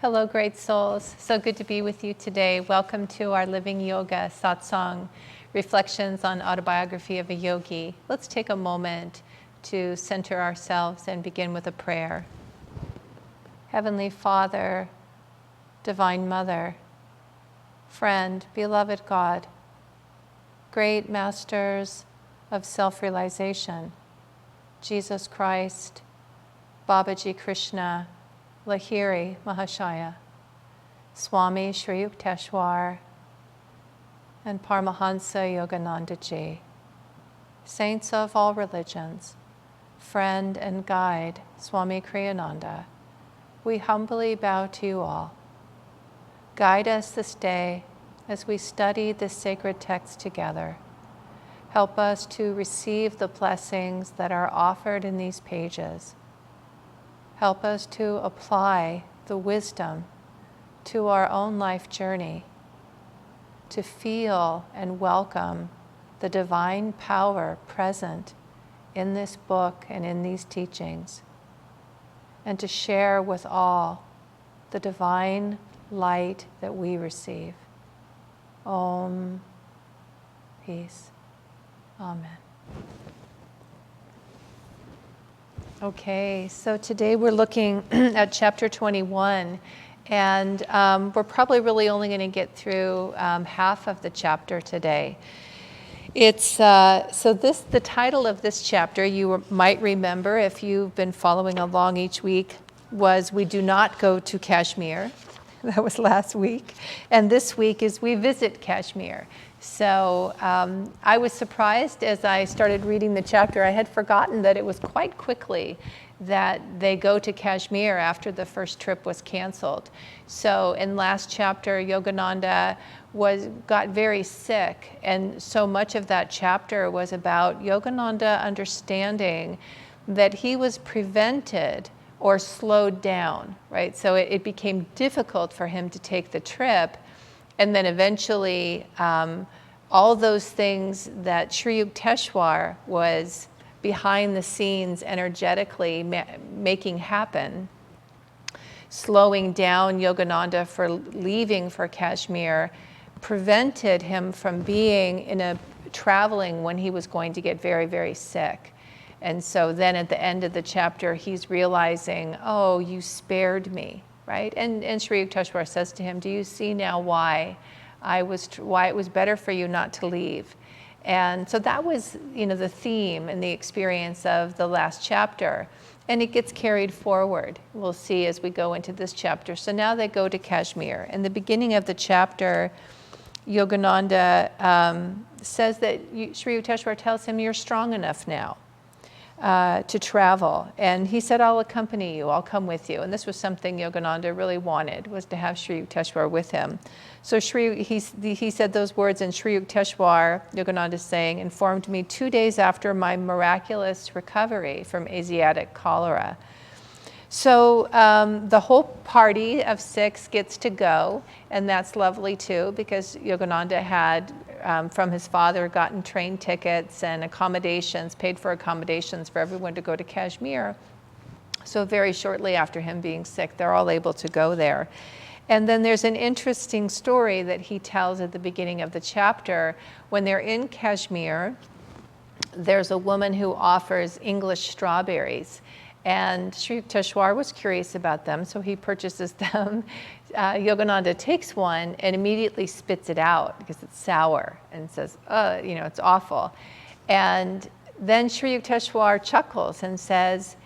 Hello, great souls. So good to be with you today. Welcome to our Living Yoga Satsang, Reflections on Autobiography of a Yogi. Let's take a moment to center ourselves and begin with a prayer. Heavenly Father, Divine Mother, friend, beloved God, great masters of self-realization, Jesus Christ, Babaji Krishna, Lahiri Mahashaya, Swami Sri Yukteswar, and Paramhansa Yogananda Ji, saints of all religions, friend and guide Swami Kriyananda, we humbly bow to you all. Guide us this day as we study this sacred text together. Help us to receive the blessings that are offered in these pages. Help us to apply the wisdom to our own life journey, to feel and welcome the divine power present in this book and in these teachings, and to share with all the divine light that we receive. Om, peace. Amen. Okay, so today we're looking at chapter 21, and we're probably really only going to get through half of the chapter today. It's the title of this chapter, you might remember if you've been following along each week, was We Do Not Go to Kashmir. That was last week. And this week is We Visit Kashmir. So I was surprised as I started reading the chapter. I had forgotten that it was quite quickly that they go to Kashmir after the first trip was canceled. So in last chapter, Yogananda got very sick, and so much of that chapter was about Yogananda understanding that he was prevented or slowed down, right? So it became difficult for him to take the trip. And then eventually, all those things that Sri Yukteswar was behind the scenes energetically making happen, slowing down Yogananda for leaving for Kashmir, prevented him from being traveling when he was going to get very, very sick. And so then at the end of the chapter, he's realizing, oh, you spared me. Right? And Sri Yukteswar says to him, do you see now why it was better for you not to leave? And so that was, the theme and the experience of the last chapter. And it gets carried forward. We'll see as we go into this chapter. So now they go to Kashmir. In the beginning of the chapter, Yogananda says that Sri Yukteswar tells him, you're strong enough now to travel. And he said, I'll accompany you, I'll come with you. And this was something Yogananda really wanted, was to have Sri Yukteswar with him. So he said those words, and Sri Yukteswar, Yogananda is saying, informed me 2 days after my miraculous recovery from Asiatic cholera. So the whole party of 6 gets to go, and that's lovely too, because Yogananda had, from his father, gotten train tickets and accommodations, paid for accommodations for everyone to go to Kashmir. So very shortly after him being sick, they're all able to go there. And then there's an interesting story that he tells at the beginning of the chapter. When they're in Kashmir, there's a woman who offers English strawberries. And Sri Yukteswar was curious about them, so he purchases them. Yogananda takes one and immediately spits it out because it's sour and says, it's awful. And then Sri Yukteswar chuckles and says,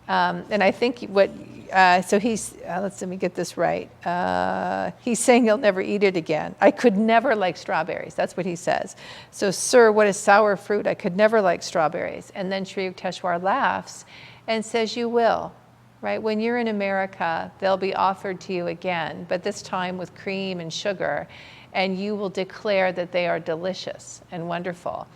and I think let me get this right. He's saying he'll never eat it again. I could never like strawberries. That's what he says. So, sir, what is sour fruit? I could never like strawberries. And then Sri Yukteswar laughs and says, you will, right? When you're in America, they'll be offered to you again, but this time with cream and sugar, and you will declare that they are delicious and wonderful.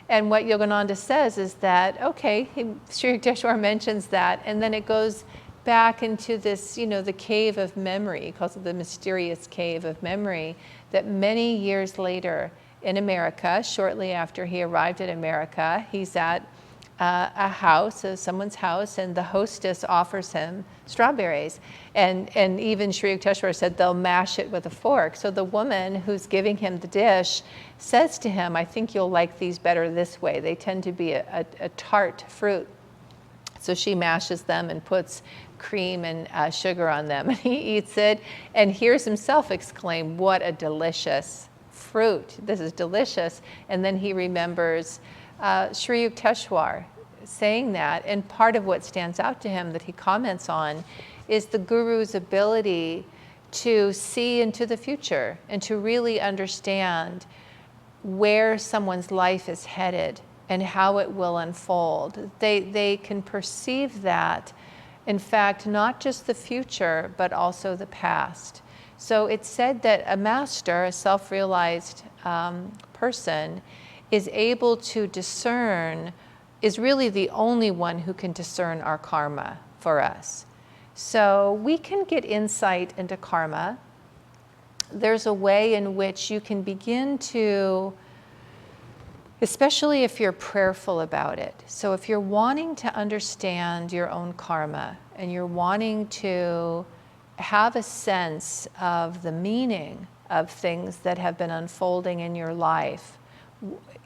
And what Yogananda says is that, okay, Sri Yukteswar mentions that, and then it goes back into this, the cave of memory. He calls it the mysterious cave of memory, that many years later in America, shortly after he arrived in America, he's at a house, someone's house, and the hostess offers him strawberries. And even Sri Yukteswar said they'll mash it with a fork. So the woman who's giving him the dish says to him, I think you'll like these better this way. They tend to be a tart fruit. So she mashes them and puts cream and sugar on them. And he eats it and hears himself exclaim, what a delicious fruit. This is delicious. And then he remembers Sri Yukteswar saying that. And part of what stands out to him that he comments on is the guru's ability to see into the future and to really understand where someone's life is headed and how it will unfold. They can perceive that, in fact, not just the future, but also the past. So it's said that a master, a self-realized person, is able to discern, is really the only one who can discern our karma for us. So we can get insight into karma. There's a way in which you can begin to, especially if you're prayerful about it. So if you're wanting to understand your own karma and you're wanting to have a sense of the meaning of things that have been unfolding in your life,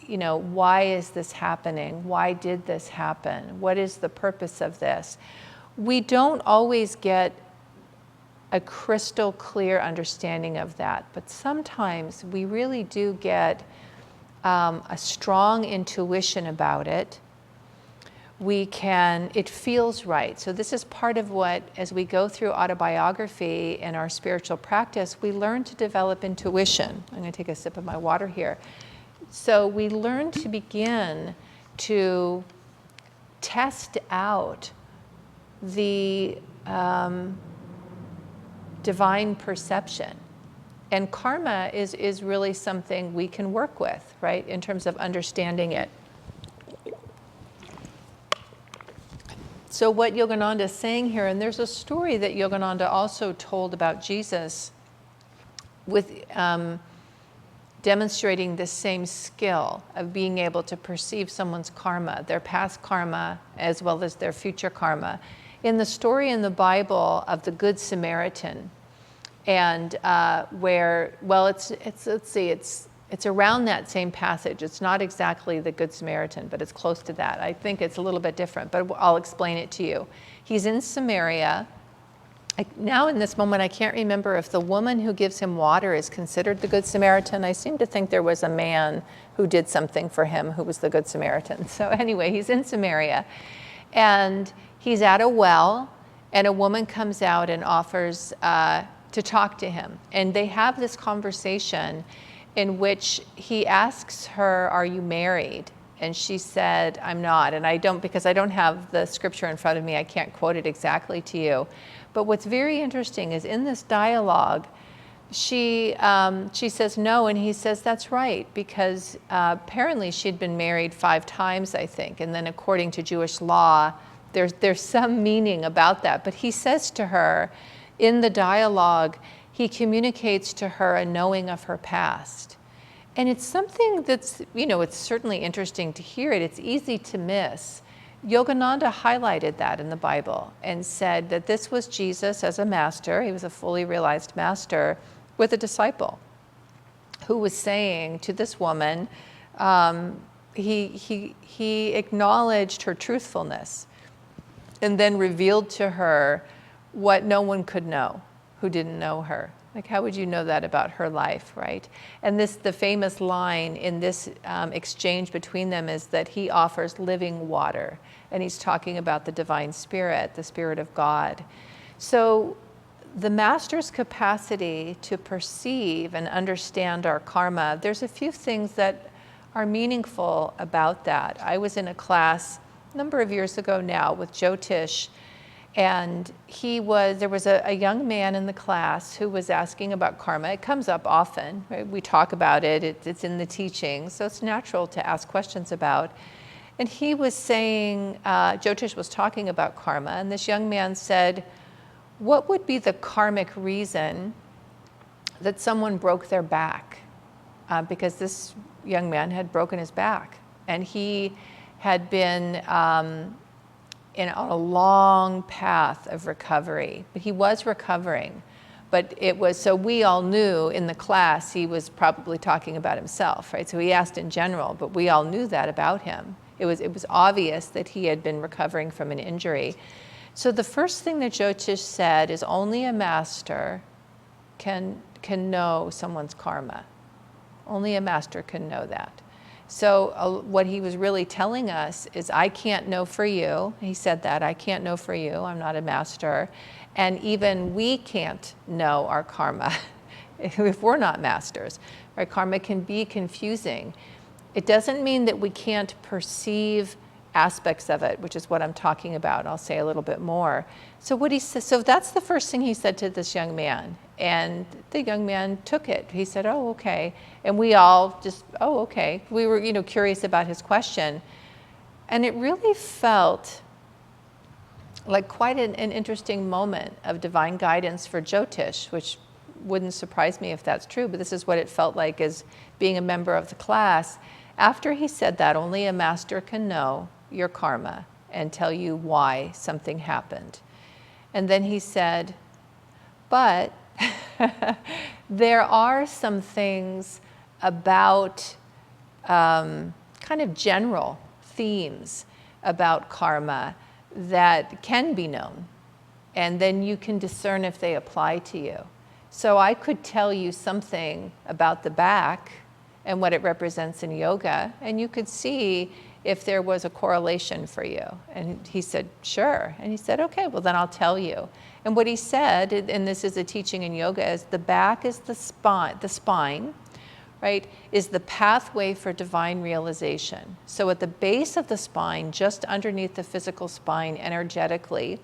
you know, why is this happening? Why did this happen? What is the purpose of this? We don't always get a crystal clear understanding of that, but sometimes we really do get a strong intuition about it. It feels right. So this is part of what, as we go through autobiography in our spiritual practice, we learn to develop intuition. I'm going to take a sip of my water here. So we learn to begin to test out the divine perception. And karma is really something we can work with, right, in terms of understanding it. So what Yogananda is saying here, and there's a story that Yogananda also told about Jesus with demonstrating this same skill of being able to perceive someone's karma, their past karma, as well as their future karma. In the story in the Bible of the Good Samaritan, and where, well, it's around that same passage. It's not exactly the Good Samaritan, but it's close to that. I think it's a little bit different, but I'll explain it to you. He's in Samaria. Now in this moment, I can't remember if the woman who gives him water is considered the Good Samaritan. I seem to think there was a man who did something for him who was the Good Samaritan. So anyway, he's in Samaria, and he's at a well, and a woman comes out and offers to talk to him. And they have this conversation in which he asks her, are you married? And she said, I'm not. And because I don't have the scripture in front of me, I can't quote it exactly to you. But what's very interesting is in this dialogue, she says no, and he says that's right, because apparently she'd been married 5 times, I think. And then according to Jewish law, there's some meaning about that. But he says to her, in the dialogue, he communicates to her a knowing of her past. And it's something that's, it's certainly interesting to hear it. It's easy to miss. Yogananda highlighted that in the Bible and said that this was Jesus as a master. He was a fully realized master with a disciple who was saying to this woman, he acknowledged her truthfulness and then revealed to her what no one could know who didn't know her. Like, how would you know that about her life, right? And the famous line in this exchange between them is that he offers living water, and he's talking about the divine spirit, the spirit of God. So the master's capacity to perceive and understand our karma, there's a few things that are meaningful about that. I was in a class a number of years ago now with Jyotish, and there was a young man in the class who was asking about karma. It comes up often, right? We talk about it, it's in the teaching, so it's natural to ask questions about. And he was saying, Jyotish was talking about karma, and this young man said, what would be the karmic reason that someone broke their back? Because this young man had broken his back. And he had been on a long path of recovery. But he was recovering. But it was, so we all knew in the class he was probably talking about himself, right? So he asked in general, but we all knew that about him. It was obvious that he had been recovering from an injury. So the first thing that Jyotish said is only a master can know someone's karma. Only a master can know that. So what he was really telling us is, I can't know for you. He said that, I can't know for you, I'm not a master. And even we can't know our karma if we're not masters. Right? Karma can be confusing. It doesn't mean that we can't perceive aspects of it, which is what I'm talking about. I'll say a little bit more. So that's the first thing he said to this young man. And the young man took it. He said, oh, okay. And we all just, oh, okay. We were, curious about his question. And it really felt like quite an interesting moment of divine guidance for Jyotish, which wouldn't surprise me if that's true, but this is what it felt like as being a member of the class. After he said that, only a master can know your karma and tell you why something happened. And then he said, but there are some things about kind of general themes about karma that can be known, and then you can discern if they apply to you. So I could tell you something about the back and what it represents in yoga, and you could see if there was a correlation for you. And he said, sure. And he said, okay, well then I'll tell you. And what he said, and this is a teaching in yoga, is the back is the spine, right, is the pathway for divine realization. So at the base of the spine, just underneath the physical spine energetically,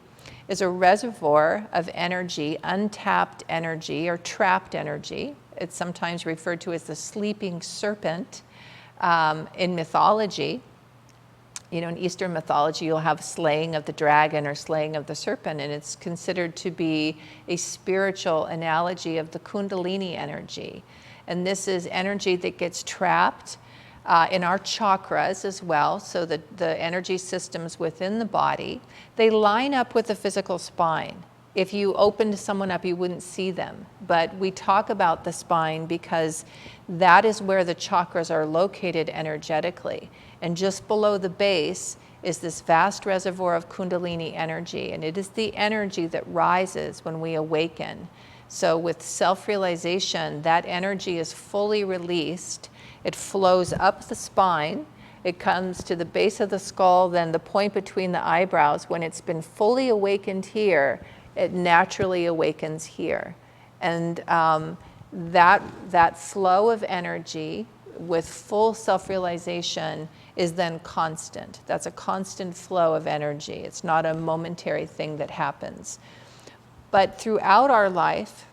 is a reservoir of energy, untapped energy or trapped energy. It's sometimes referred to as the sleeping serpent in mythology. In Eastern mythology, you'll have slaying of the dragon or slaying of the serpent, and it's considered to be a spiritual analogy of the Kundalini energy. And this is energy that gets trapped in our chakras as well, so the energy systems within the body, they line up with the physical spine. If you opened someone up, you wouldn't see them. But we talk about the spine because that is where the chakras are located energetically. And just below the base is this vast reservoir of Kundalini energy. And it is the energy that rises when we awaken. So with self-realization, that energy is fully released. It flows up the spine. It comes to the base of the skull, then the point between the eyebrows. When it's been fully awakened here, it naturally awakens here. And that flow of energy with full self-realization is then constant. That's a constant flow of energy. It's not a momentary thing that happens. But throughout our life,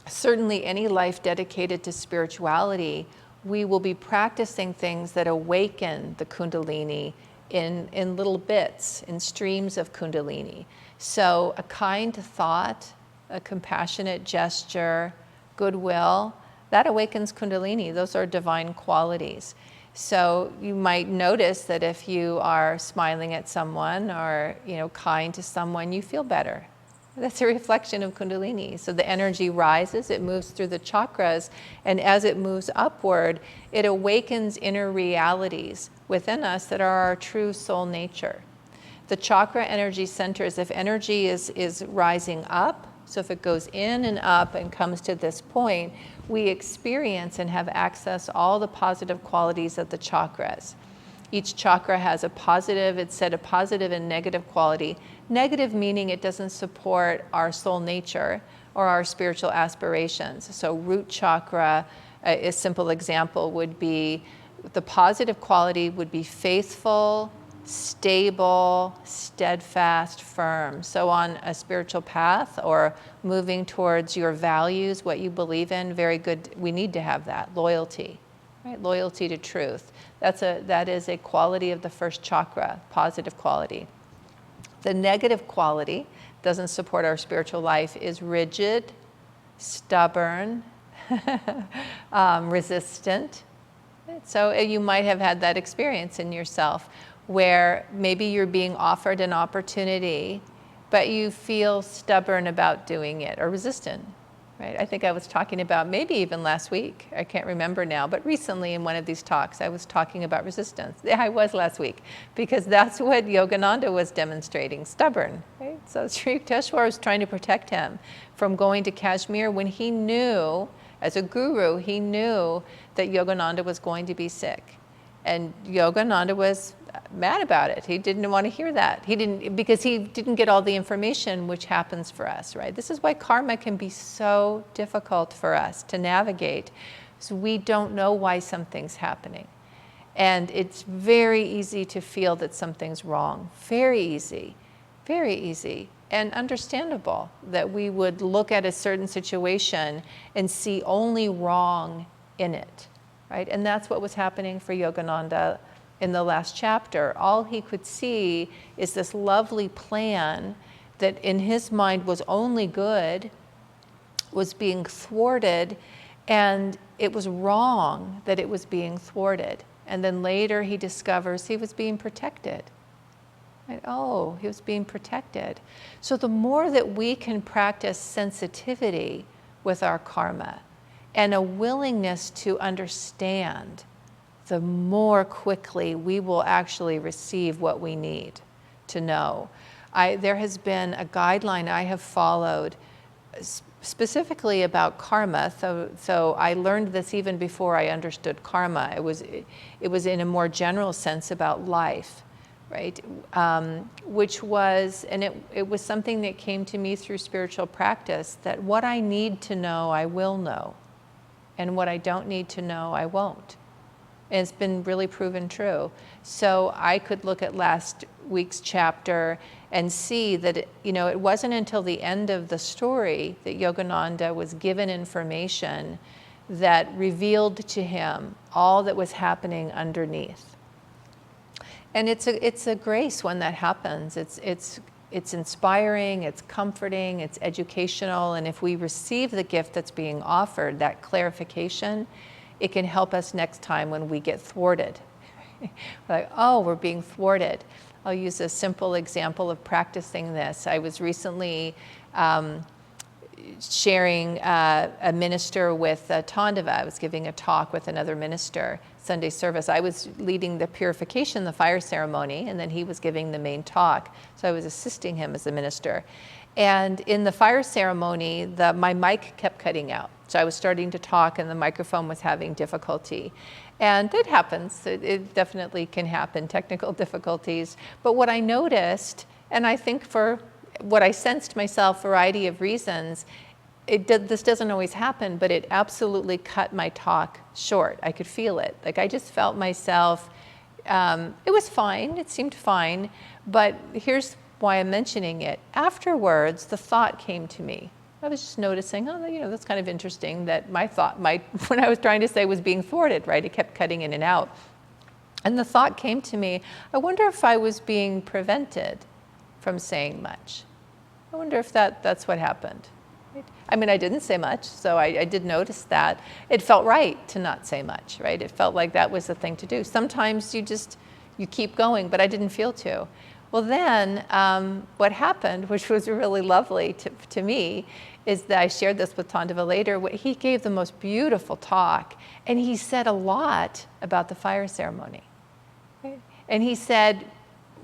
certainly any life dedicated to spirituality, we will be practicing things that awaken the Kundalini in little bits, in streams of Kundalini. So a kind thought, a compassionate gesture, goodwill, that awakens Kundalini. Those are divine qualities. So you might notice that if you are smiling at someone or kind to someone, you feel better. That's a reflection of Kundalini. So the energy rises, it moves through the chakras, and as it moves upward, it awakens inner realities within us that are our true soul nature. The chakra energy centers, if energy is rising up, so if it goes in and up and comes to this point, we experience and have access all the positive qualities of the chakras. Each chakra has a positive, it's said a positive and negative quality. Negative meaning it doesn't support our soul nature or our spiritual aspirations. So root chakra, a simple example would be, the positive quality would be faithful, stable, steadfast, firm. So on a spiritual path or moving towards your values, what you believe in, very good, we need to have that, loyalty. Right? Loyalty to truth. That is a quality of the first chakra, positive quality. The negative quality, doesn't support our spiritual life, is rigid, stubborn, resistant. So you might have had that experience in yourself where maybe you're being offered an opportunity, but you feel stubborn about doing it or resistant, right? I think I was talking about, maybe even last week, I can't remember now, but recently in one of these talks, I was talking about resistance. Yeah, I was last week, because that's what Yogananda was demonstrating, stubborn, right? So Sri Yukteswar was trying to protect him from going to Kashmir when he knew, as a guru, he knew that Yogananda was going to be sick. And Yogananda was mad about it. He didn't want to hear that. Because he didn't get all the information, which happens for us, right? This is why karma can be so difficult for us to navigate. So we don't know why something's happening. And it's very easy to feel that something's wrong. Very easy. Very easy. And understandable that we would look at a certain situation and see only wrong in it, right? And that's what was happening for Yogananda in the last chapter. All he could see is this lovely plan that in his mind was only good, was being thwarted, and it was wrong that it was being thwarted. And then later he discovers he was being protected. Right? Oh, he was being protected. So the more that we can practice sensitivity with our karma and a willingness to understand, the more quickly we will actually receive what we need to know. There has been a guideline I have followed specifically about karma. So I learned this even before I understood karma. It was in a more general sense about life, right? Which was, and it was something that came to me through spiritual practice, that what I need to know, I will know. And what I don't need to know, I won't. And it's been really proven true. So I could look at last week's chapter and see that it wasn't until the end of the story that Yogananda was given information that revealed to him all that was happening underneath. And it's a grace when that happens. It's inspiring, it's comforting, it's educational, and if we receive the gift that's being offered, that clarification, it can help us next time when we get thwarted. Like, oh, we're being thwarted. I'll use a simple example of practicing this. I was recently sharing a minister with Tandava. I was giving a talk with another minister, Sunday service. I was leading the purification, the fire ceremony, and then he was giving the main talk. So I was assisting him as a minister. And in the fire ceremony, my mic kept cutting out. So I was starting to talk and the microphone was having difficulty. And it happens. It definitely can happen, technical difficulties. But what I noticed, and I think for what I sensed myself, variety of reasons, this doesn't always happen, but it absolutely cut my talk short. I could feel it. Like I just felt myself, it was fine, it seemed fine, but here's why I'm mentioning it. Afterwards, the thought came to me. I was just noticing, oh, that's kind of interesting that my thought, when I was trying to say was being thwarted, right? It kept cutting in and out. And the thought came to me, I wonder if I was being prevented from saying much. I wonder if that's what happened. Right? I mean, I didn't say much, so I did notice that. It felt right to not say much, right? It felt like that was the thing to do. Sometimes you keep going, but I didn't feel to. Well, then what happened, which was really lovely to me, is that I shared this with Tandava later. He gave the most beautiful talk, and he said a lot about the fire ceremony. Right? And he said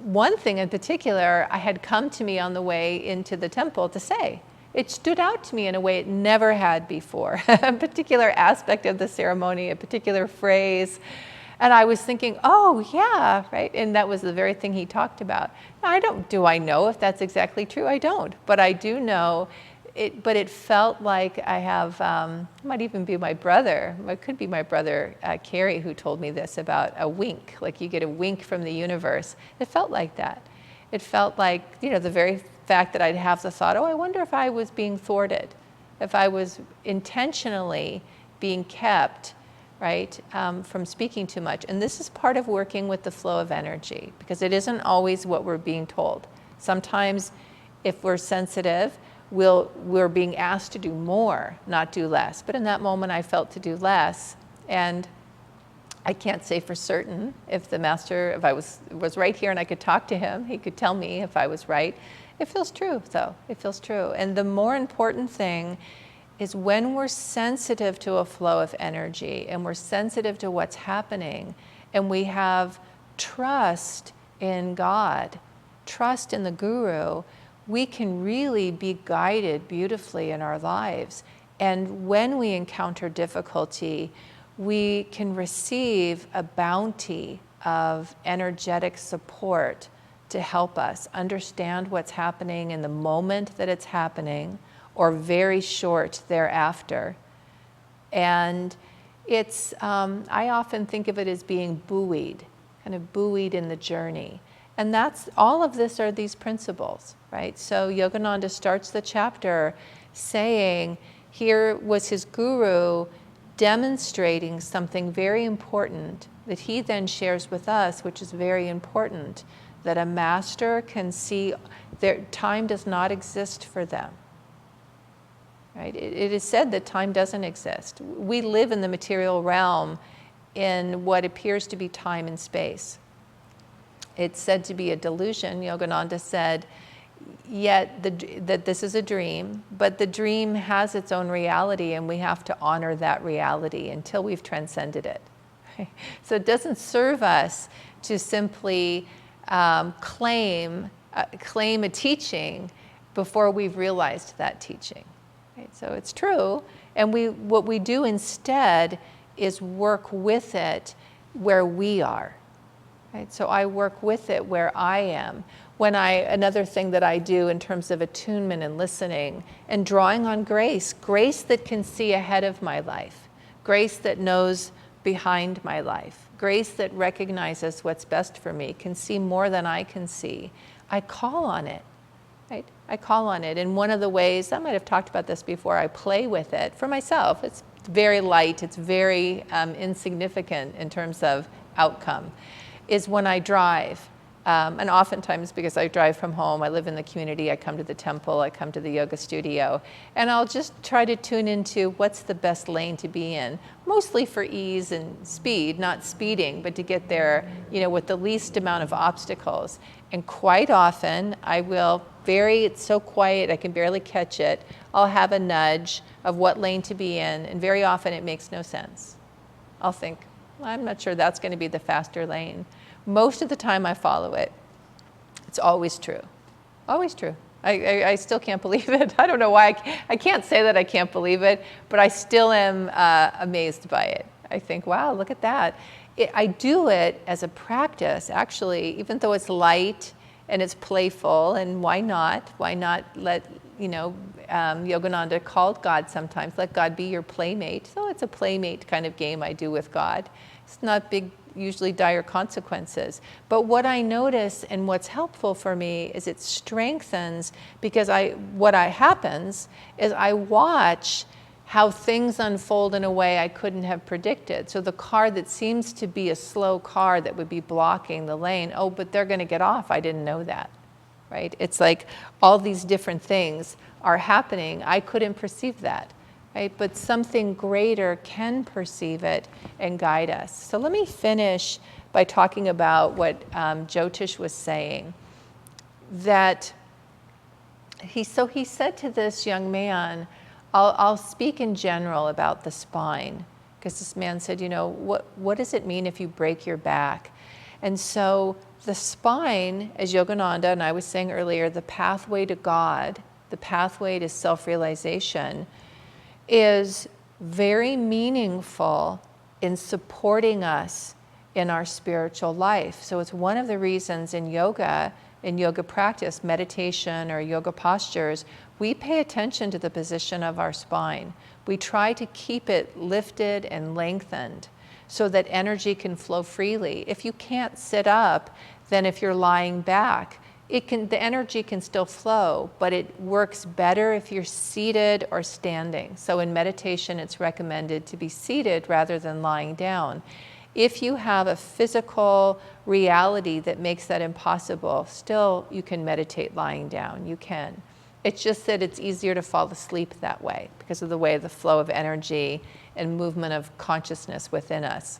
one thing in particular had come to me on the way into the temple to say. It stood out to me in a way it never had before, a particular aspect of the ceremony, a particular phrase. And I was thinking, oh, yeah, right? And that was the very thing he talked about. Do I know if that's exactly true? I don't. But I do know it, but it felt like I have, it might even be my brother, it could be my brother, Carrie, who told me this about a wink, like you get a wink from the universe. It felt like that. It felt like, the very fact that I'd have the thought, oh, I wonder if I was being thwarted, if I was intentionally being kept, right, from speaking too much. And this is part of working with the flow of energy, because it isn't always what we're being told. Sometimes if we're sensitive, we're being asked to do more, not do less. But in that moment, I felt to do less. And I can't say for certain if the master, if I was right here and I could talk to him, he could tell me if I was right. It feels true, though. It feels true. And the more important thing is when we're sensitive to a flow of energy and we're sensitive to what's happening and we have trust in God, trust in the Guru, we can really be guided beautifully in our lives. And when we encounter difficulty, we can receive a bounty of energetic support to help us understand what's happening in the moment that it's happening or very short thereafter. And it's, I often think of it as being buoyed, kind of buoyed in the journey. And that's, all of this are these principles, right? So Yogananda starts the chapter saying, here was his guru demonstrating something very important that he then shares with us, which is very important, that a master can see their time does not exist for them. Right? It is said that time doesn't exist. We live in the material realm in what appears to be time and space. It's said to be a delusion. Yogananda said, yet that this is a dream, but the dream has its own reality and we have to honor that reality until we've transcended it. Right? So it doesn't serve us to simply claim a teaching before we've realized that teaching. Right? So it's true, and what we do instead is work with it where we are. Right? So I work with it where I am. Another thing that I do in terms of attunement and listening and drawing on grace that can see ahead of my life, grace that knows behind my life, grace that recognizes what's best for me, can see more than I can see. I call on it. Right? I call on it. And one of the ways, I might have talked about this before, I play with it for myself. It's very light, it's very insignificant in terms of outcome, is when I drive. And oftentimes, because I drive from home, I live in the community, I come to the temple, I come to the yoga studio, and I'll just try to tune into what's the best lane to be in, mostly for ease and speed, not speeding, but to get there, with the least amount of obstacles. And quite often, it's so quiet, I can barely catch it. I'll have a nudge of what lane to be in, and very often it makes no sense. I'll think, I'm not sure that's going to be the faster lane. Most of the time I follow it. It's always true. Always true. I still can't believe it. I don't know why. I can't say that I can't believe it, but I still am amazed by it. I think, wow, look at that. I do it as a practice, actually, even though it's light and it's playful, and why not? Why not let, Yogananda called God sometimes, let God be your playmate. So it's a playmate kind of game I do with God. It's not big, usually dire consequences. But what I notice and what's helpful for me is it strengthens, because what happens is I watch how things unfold in a way I couldn't have predicted. So the car that seems to be a slow car that would be blocking the lane, oh, but they're going to get off. I didn't know that, right? It's like all these different things are happening. I couldn't perceive that. Right? But something greater can perceive it and guide us. So let me finish by talking about what Jyotish was saying. That he said to this young man, I'll speak in general about the spine, because this man said, what does it mean if you break your back? And so the spine, as Yogananda and I was saying earlier, the pathway to God, the pathway to self-realization, is very meaningful in supporting us in our spiritual life. So it's one of the reasons in yoga practice, meditation or yoga postures, we pay attention to the position of our spine. We try to keep it lifted and lengthened so that energy can flow freely. If you can't sit up, then if you're lying back, the energy can still flow, but it works better if you're seated or standing. So in meditation, it's recommended to be seated rather than lying down. If you have a physical reality that makes that impossible, still you can meditate lying down. You can. It's just that it's easier to fall asleep that way because of the way the flow of energy and movement of consciousness within us.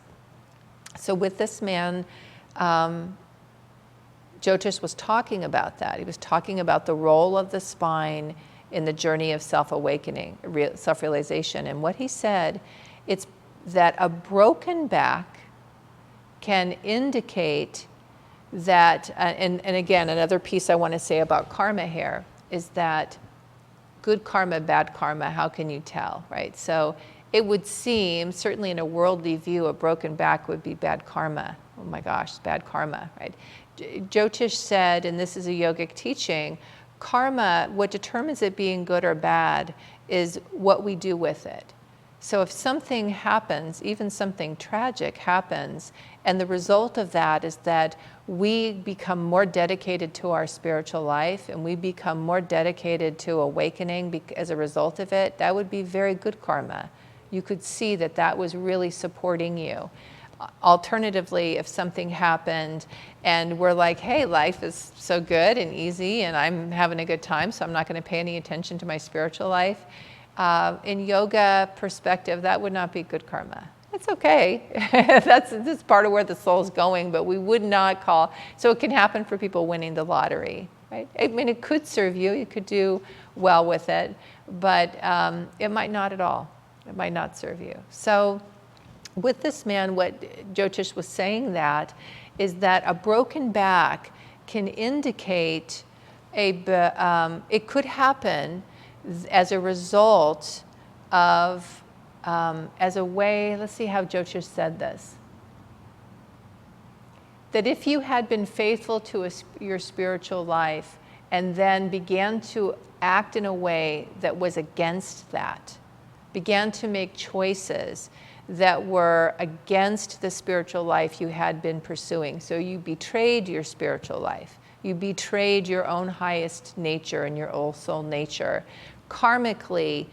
So with this man, Jyotish was talking about that. He was talking about the role of the spine in the journey of self-awakening, self-realization. And what he said, it's that a broken back can indicate that, and again, another piece I want to say about karma here is that good karma, bad karma, how can you tell, right? So it would seem, certainly in a worldly view, a broken back would be bad karma. Oh my gosh, bad karma, right? Jyotish said, and this is a yogic teaching, karma, what determines it being good or bad is what we do with it. So if something happens, even something tragic happens, and the result of that is that we become more dedicated to our spiritual life and we become more dedicated to awakening as a result of it, that would be very good karma. You could see that that was really supporting you. Alternatively, if something happened and we're like, hey, life is so good and easy and I'm having a good time, so I'm not going to pay any attention to my spiritual life, in yoga perspective, that would not be good karma. It's okay. That's part of where the soul's going, but we would not call. So it can happen for people winning the lottery, right? I mean, it could serve you. You could do well with it, but it might not at all. It might not serve you. So with this man, what Jyotish was saying that is that a broken back can indicate it could happen as a result of, as a way, let's see how Jyotish said this, that if you had been faithful to your spiritual life and then began to act in a way that was against that, began to make choices that were against the spiritual life you had been pursuing. So you betrayed your spiritual life. You betrayed your own highest nature and your old soul nature. Karmically,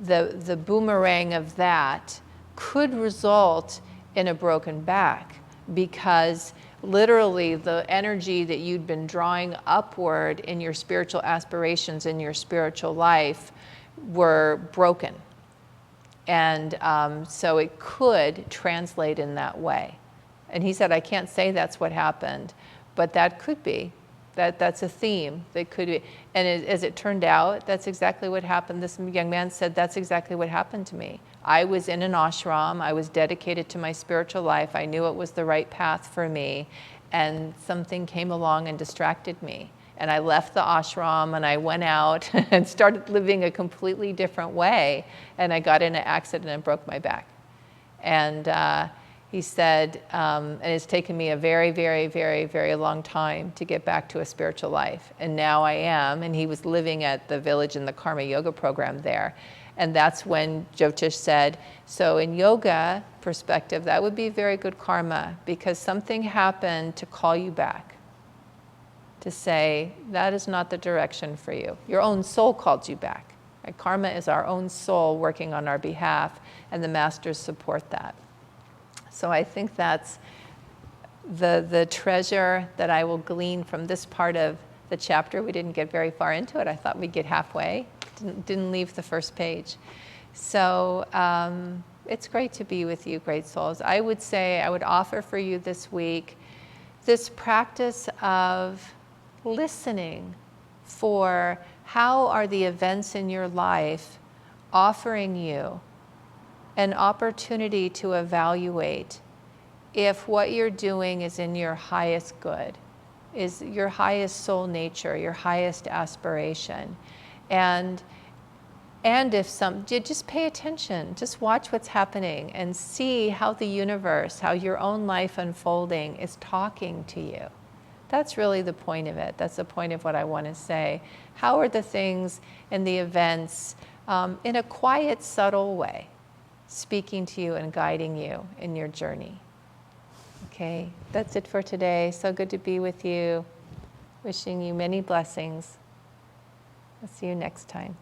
the boomerang of that could result in a broken back because literally the energy that you'd been drawing upward in your spiritual aspirations in your spiritual life were broken. And so it could translate in that way. And he said, I can't say that's what happened, but that could be. That's a theme that could be. And as it turned out, that's exactly what happened. This young man said, that's exactly what happened to me. I was in an ashram. I was dedicated to my spiritual life. I knew it was the right path for me. And something came along and distracted me. And I left the ashram and I went out and started living a completely different way. And I got in an accident and broke my back. And he said, and it's taken me a very, very, very, very long time to get back to a spiritual life. And now I am. And he was living at the village in the Karma Yoga program there. And that's when Jyotish said, so in yoga perspective, that would be very good karma because something happened to call you back, to say, that is not the direction for you. Your own soul called you back. Right? Karma is our own soul working on our behalf, and the masters support that. So I think that's the treasure that I will glean from this part of the chapter. We didn't get very far into it. I thought we'd get halfway. Didn't leave the first page. So it's great to be with you, great souls. I would say, I would offer for you this week this practice of listening for how are the events in your life offering you an opportunity to evaluate if what you're doing is in your highest good, is your highest soul nature, your highest aspiration. And if just pay attention, just watch what's happening and see how the universe, how your own life unfolding is talking to you. That's really the point of it. That's the point of what I want to say. How are the things and the events in a quiet, subtle way speaking to you and guiding you in your journey? Okay, that's it for today. So good to be with you. Wishing you many blessings. I'll see you next time.